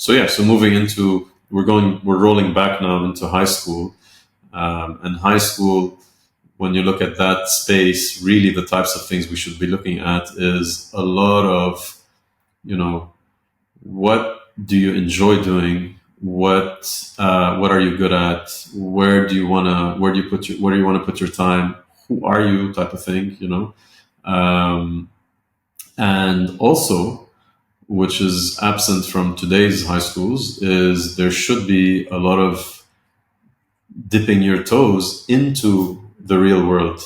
So moving into, we're rolling back now into high school. And high school, when you look at that space, really the types of things we should be looking at is a lot of, what do you enjoy doing? What are you good at? Where do you where do you want to put your time? Who are you, type of thing, and also, which is absent from today's high schools, is there should be a lot of dipping your toes into the real world,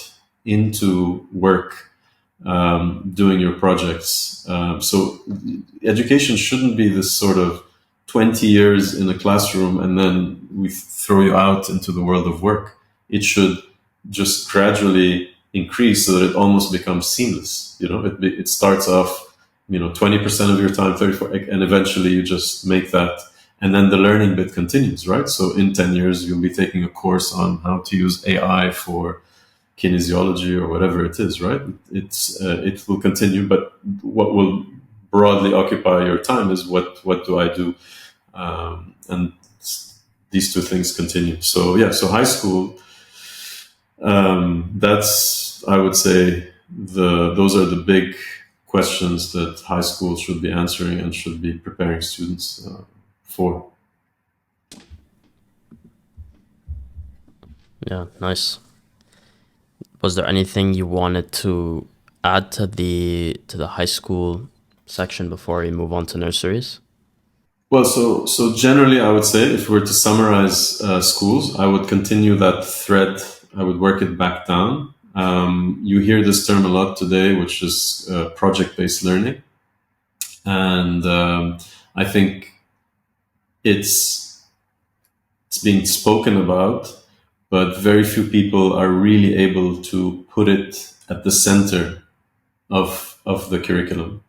into work, doing your projects. So education shouldn't be this sort of 20 years in a classroom and then we throw you out into the world of work. It should just gradually increase so that it almost becomes seamless. It starts off, 20% of your time, 34, and eventually you just make that. And then the learning bit continues, right? So in 10 years, you'll be taking a course on how to use AI for kinesiology or whatever it is, right? It will continue, but what will broadly occupy your time is what do I do? And these two things continue. So high school, that's, I would say, those are the big questions that high school should be answering and should be preparing students for. Yeah, nice. Was there anything you wanted to add to the high school section before we move on to nurseries? Well, so generally, I would say if we were to summarize schools, I would continue that thread. I would work it back down. You hear this term a lot today, which is project-based learning, and I think it's being spoken about, but very few people are really able to put it at the center of the curriculum.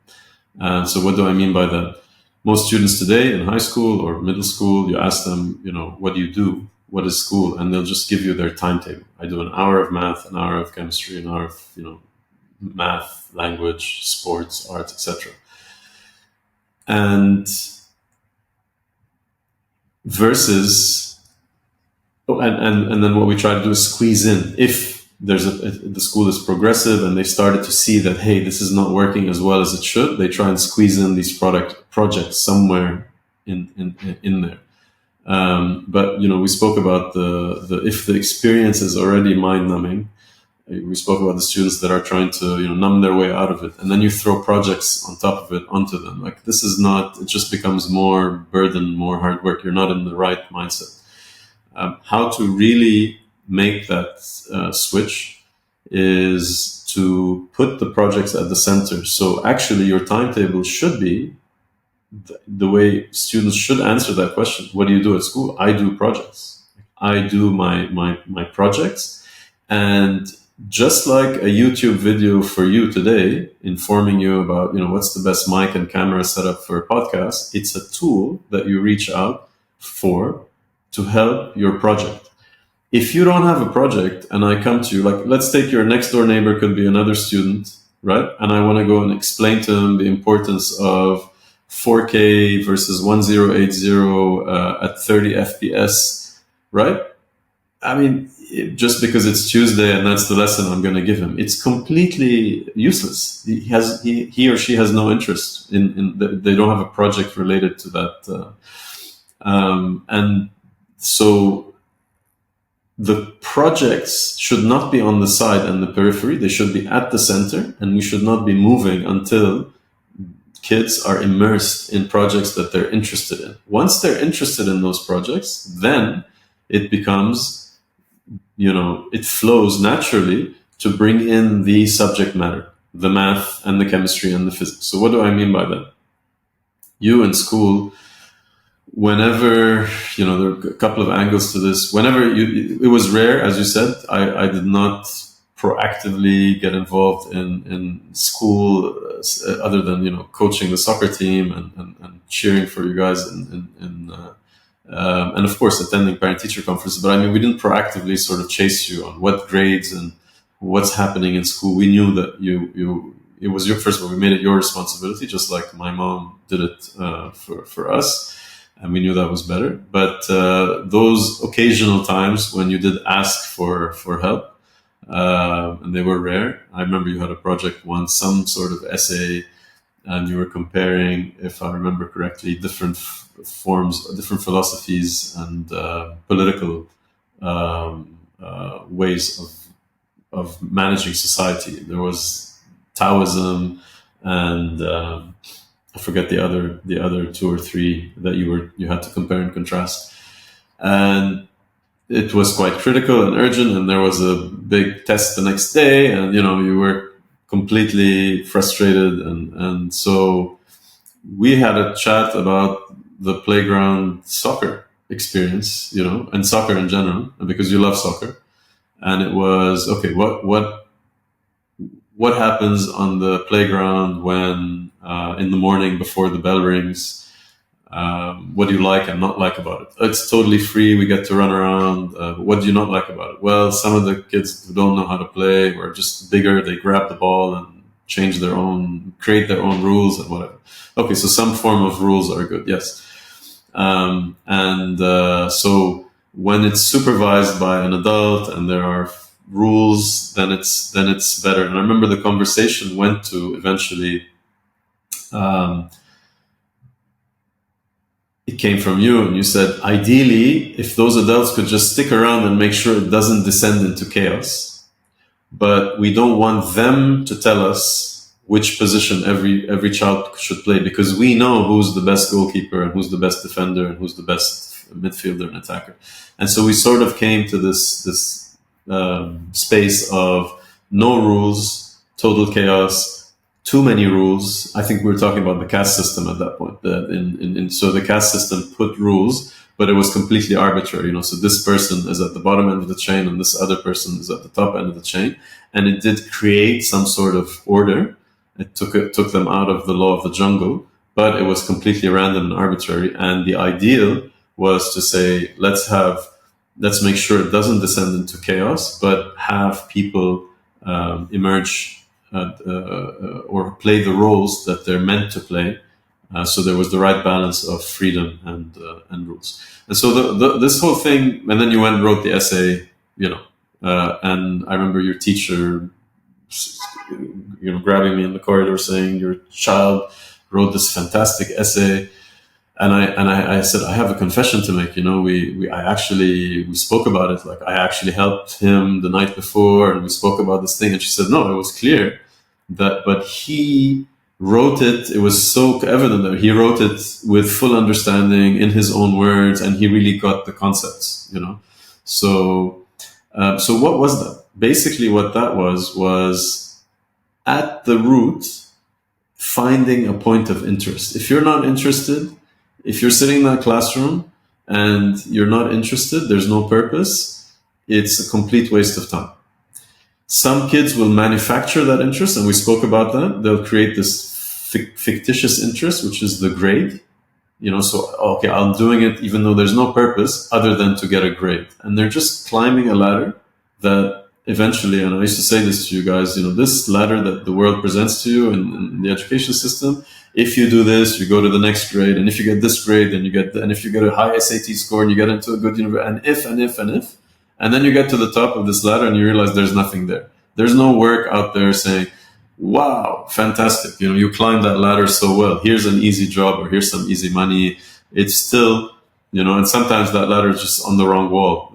So what do I mean by that? Most students today in high school or middle school, you ask them, what do you do? What is school? And they'll just give you their timetable. I do an hour of math, an hour of chemistry, an hour of, math, language, sports, arts, etc. And versus, and then what we try to do is squeeze in. If the school is progressive and they started to see that, hey, this is not working as well as it should, they try and squeeze in these projects somewhere in there. But we spoke about the if the experience is already mind-numbing, we spoke about the students that are trying to numb their way out of it, and then you throw projects on top of it onto them. Like, this is not. It just becomes more burden, more hard work. You're not in the right mindset. How to really make that switch is to put the projects at the center. So actually, your timetable should be the way students should answer that question. What do you do at school? I do projects. I do my projects. And just like a YouTube video for you today, informing you about, what's the best mic and camera setup for a podcast, it's a tool that you reach out for to help your project. If you don't have a project and I come to you, like, let's take your next door neighbor, could be another student, right? And I want to go and explain to them the importance of 4K versus 1080 at 30 FPS, right? I mean, just because it's Tuesday and that's the lesson I'm going to give him, it's completely useless. He or she has no interest they don't have a project related to that. And so the projects should not be on the side and the periphery. They should be at the center, and we should not be moving until kids are immersed in projects that they're interested in. Once they're interested in those projects, then it becomes, it flows naturally to bring in the subject matter, the math and the chemistry and the physics. So what do I mean by that? You in school, whenever, there are a couple of angles to this. It was rare, as you said, I did not proactively get involved in school other than, coaching the soccer team and cheering for you guys and of course attending parent-teacher conferences. But I mean, we didn't proactively sort of chase you on what grades and what's happening in school. We knew that it was your, first of all, we made it your responsibility, just like my mom did it for us. and we knew that was better. But those occasional times when you did ask for help, and they were rare. I remember you had a project once, some sort of essay, and you were comparing, if I remember correctly, different forms, different philosophies, and political ways of managing society. There was Taoism, and I forget the other two or three that you had to compare and contrast, and it was quite critical and urgent, and there was a big test the next day, and you were completely frustrated, and so we had a chat about the playground soccer experience, and soccer in general, because you love soccer. And it was, okay, what happens on the playground when in the morning before the bell rings? What do you like and not like about it? It's totally free. We get to run around. What do you not like about it? Well, some of the kids who don't know how to play or just bigger, they grab the ball and create their own rules and whatever. Okay, so some form of rules are good, yes. So when it's supervised by an adult and there are rules, then it's better. And I remember the conversation went to eventually. It came from you, and you said, ideally, if those adults could just stick around and make sure it doesn't descend into chaos, but we don't want them to tell us which position every child should play, because we know who's the best goalkeeper and who's the best defender and who's the best midfielder and attacker. And so we sort of came to this space of no rules, total chaos, too many rules. I think we were talking about the caste system at that point. So the caste system put rules, but it was completely arbitrary. So this person is at the bottom end of the chain, and this other person is at the top end of the chain, and it did create some sort of order. It took them out of the law of the jungle, but it was completely random and arbitrary. And the ideal was to say, let's let's make sure it doesn't descend into chaos, but have people emerge or play the roles that they're meant to play. So there was the right balance of freedom and rules. And so this whole thing, and then you went and wrote the essay, and I remember your teacher, grabbing me in the corridor saying, your child wrote this fantastic essay. And I said, I have a confession to make. We spoke about it. Like, I actually helped him the night before, and we spoke about this thing. And she said, no, it was clear but he wrote it. It was so evident that he wrote it with full understanding in his own words, and he really got the concepts. So what was that? Basically, what that was at the root, finding a point of interest. If you're not interested, if you're sitting in that classroom and you're not interested, there's no purpose, it's a complete waste of time. Some kids will manufacture that interest, and we spoke about that. They'll create this fictitious interest, which is the grade. So, okay, I'm doing it even though there's no purpose other than to get a grade. And they're just climbing a ladder that eventually, and I used to say this to you guys, this ladder that the world presents to you in the education system, if you do this, you go to the next grade, and if you get this grade, then and if you get a high SAT score and you get into a good university, and if, and then you get to the top of this ladder and you realize there's nothing there. There's no work out there saying, wow, fantastic. You climbed that ladder so well. Here's an easy job, or here's some easy money. It's still, and sometimes that ladder is just on the wrong wall.